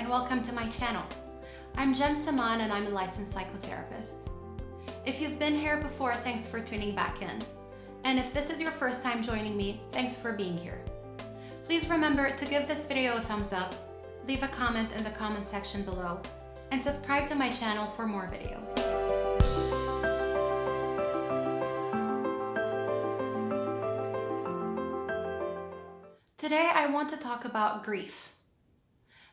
and welcome to my channel. I'm Semaan and I'm a licensed psychotherapist. If you've been here before, thanks for tuning back in. And if this is your first time joining me, thanks for being here. Please remember to give this video a thumbs up, leave a comment in the comment section below, and subscribe to my channel for more videos. Today I want to talk about grief.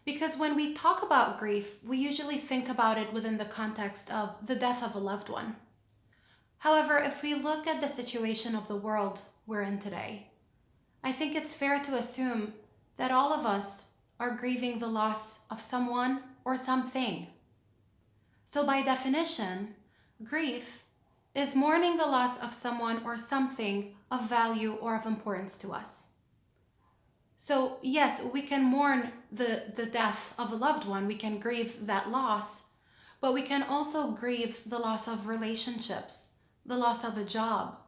Because when we talk about grief, we usually think about it within the context of the death of a loved one. However, if we look at the situation of the world we're in today, I think it's fair to assume that all of us are grieving the loss of someone or something. So by definition, grief is mourning the loss of someone or something of value or of importance to us. So yes, we can mourn the death of a loved one, we can grieve that loss, but we can also grieve the loss of relationships, the loss of a job,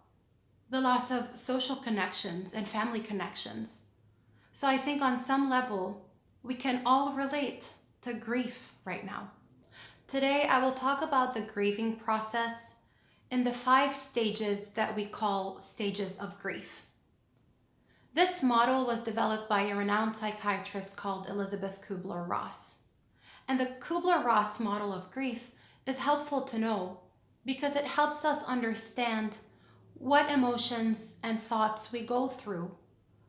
the loss of social connections and family connections. So I think on some level, we can all relate to grief right now. Today, I will talk about the grieving process in the 5 stages that we call stages of grief. This model was developed by a renowned psychiatrist called Elizabeth Kubler-Ross. And the kubler-ross model of grief is helpful to know because it helps us understand what emotions and thoughts we go through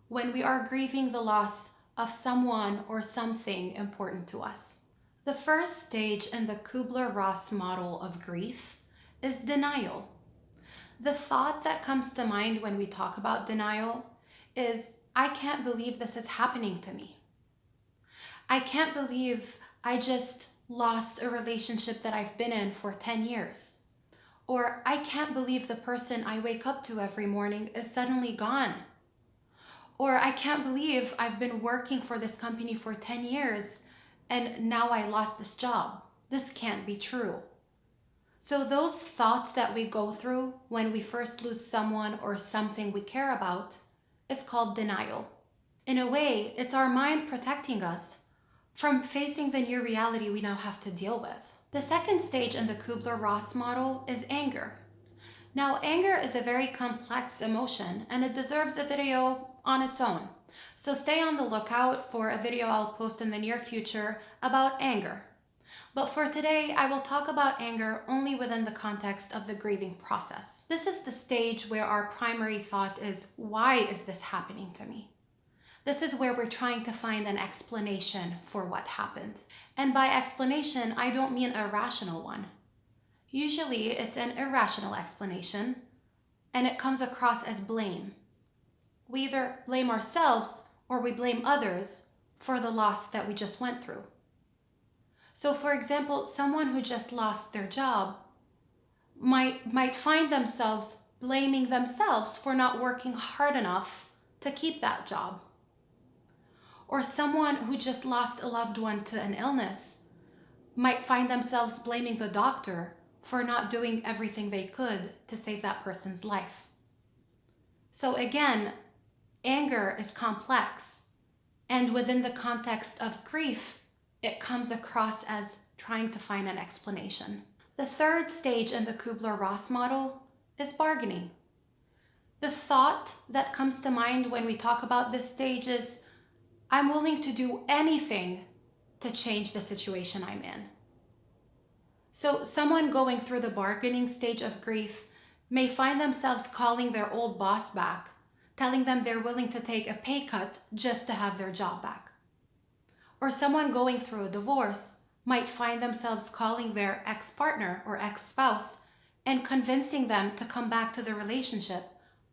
when we are grieving the loss of someone or something important to us. The first stage in the kubler-ross model of grief is denial. The thought that comes to mind when we talk about denial is, I can't believe this is happening to me. I can't believe I just lost a relationship that I've been in for 10 years. Or I can't believe the person I wake up to every morning is suddenly gone. Or I can't believe I've been working for this company for 10 years and now I lost this job. This can't be true. So those thoughts that we go through when we first lose someone or something we care about is called denial. In a way, it's our mind protecting us from facing the new reality we now have to deal with. The second stage in the kubler-ross model is anger. Now, anger is a very complex emotion and it deserves a video on its own. So stay on the lookout for a video I'll post in the near future about anger. But for today, I will talk about anger only within the context of the grieving process. This is the stage where our primary thought is, why is this happening to me? This is where we're trying to find an explanation for what happened. And by explanation, I don't mean a rational one. Usually it's an irrational explanation, and it comes across as blame. We either blame ourselves or we blame others for the loss that we just went through. So for example, someone who just lost their job might find themselves blaming themselves for not working hard enough to keep that job. Or someone who just lost a loved one to an illness might find themselves blaming the doctor for not doing everything they could to save that person's life. So again, anger is complex, and within the context of grief, it comes across as trying to find an explanation. The third stage in the kubler-ross model is bargaining. The thought that comes to mind when we talk about this stage is, I'm willing to do anything to change the situation I'm in. So someone going through the bargaining stage of grief may find themselves calling their old boss back, telling them they're willing to take a pay cut just to have their job back. Or someone going through a divorce might find themselves calling their ex-partner or ex-spouse and convincing them to come back to the relationship,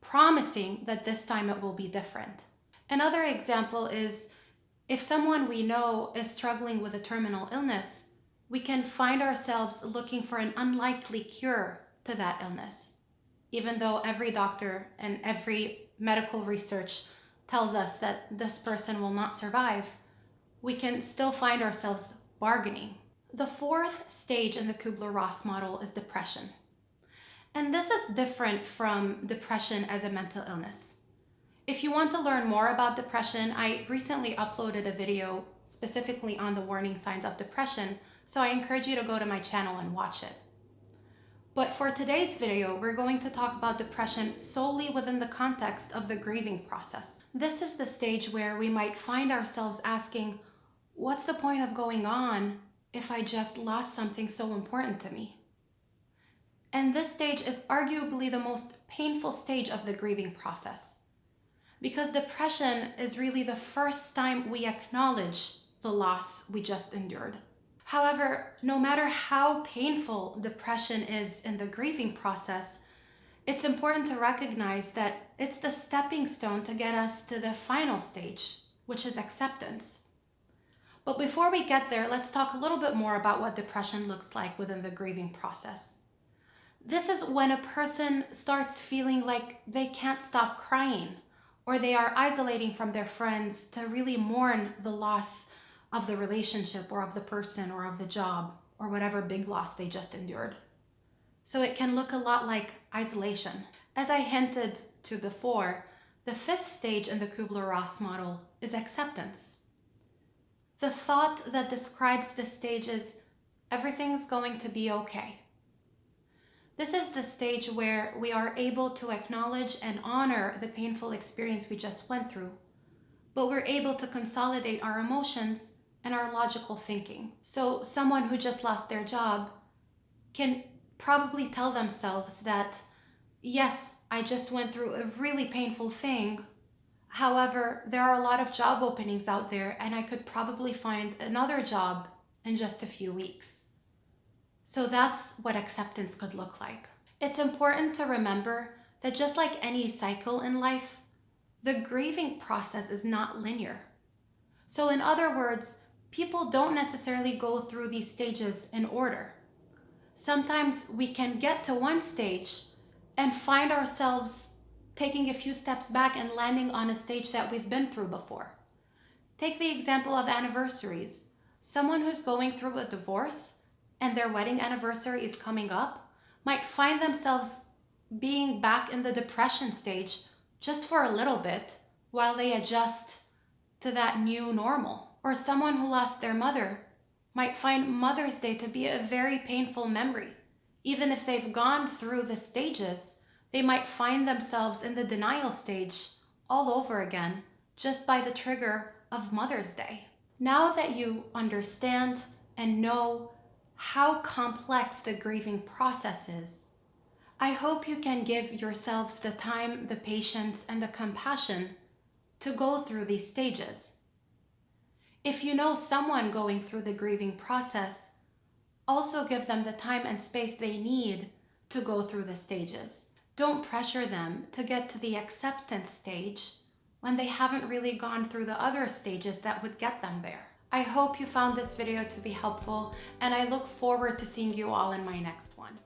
promising that this time it will be different. Another example is if someone we know is struggling with a terminal illness, we can find ourselves looking for an unlikely cure to that illness, even though every doctor and every medical research tells us that this person will not survive. We can still find ourselves bargaining. The fourth stage in the kubler-ross model is depression. And this is different from depression as a mental illness. If you want to learn more about depression, I recently uploaded a video specifically on the warning signs of depression, so I encourage you to go to my channel and watch it. But for today's video, we're going to talk about depression solely within the context of the grieving process. This is the stage where we might find ourselves asking, what's the point of going on if I just lost something so important to me? And this stage is arguably the most painful stage of the grieving process, because depression is really the first time we acknowledge the loss we just endured. However, no matter how painful depression is in the grieving process, it's important to recognize that it's the stepping stone to get us to the final stage, which is acceptance. But before we get there, let's talk a little bit more about what depression looks like within the grieving process. This is when a person starts feeling like they can't stop crying, or they are isolating from their friends to really mourn the loss of the relationship or of the person or of the job or whatever big loss they just endured. So it can look a lot like isolation. As I hinted to before, the fifth stage in the kubler-ross model is acceptance. The thought that describes this stage is everything's going to be okay. This is the stage where we are able to acknowledge and honor the painful experience we just went through, but we're able to consolidate our emotions and our logical thinking. So someone who just lost their job can probably tell themselves that, yes, I just went through a really painful thing. However, there are a lot of job openings out there and I could probably find another job in just a few weeks. So that's what acceptance could look like. It's important to remember that just like any cycle in life, the grieving process is not linear. So in other words, people don't necessarily go through these stages in order. Sometimes we can get to one stage and find ourselves taking a few steps back and landing on a stage that we've been through before. Take the example of anniversaries. Someone who's going through a divorce and their wedding anniversary is coming up might find themselves being back in the depression stage just for a little bit while they adjust to that new normal. Or someone who lost their mother might find Mother's Day to be a very painful memory. Even if they've gone through the stages, they might find themselves in the denial stage all over again just by the trigger of Mother's Day. Now that you understand and know how complex the grieving process is, I hope you can give yourselves the time, the patience, and the compassion to go through these stages. If you know someone going through the grieving process, also give them the time and space they need to go through the stages. Don't pressure them to get to the acceptance stage when they haven't really gone through the other stages that would get them there. I hope you found this video to be helpful, and I look forward to seeing you all in my next one.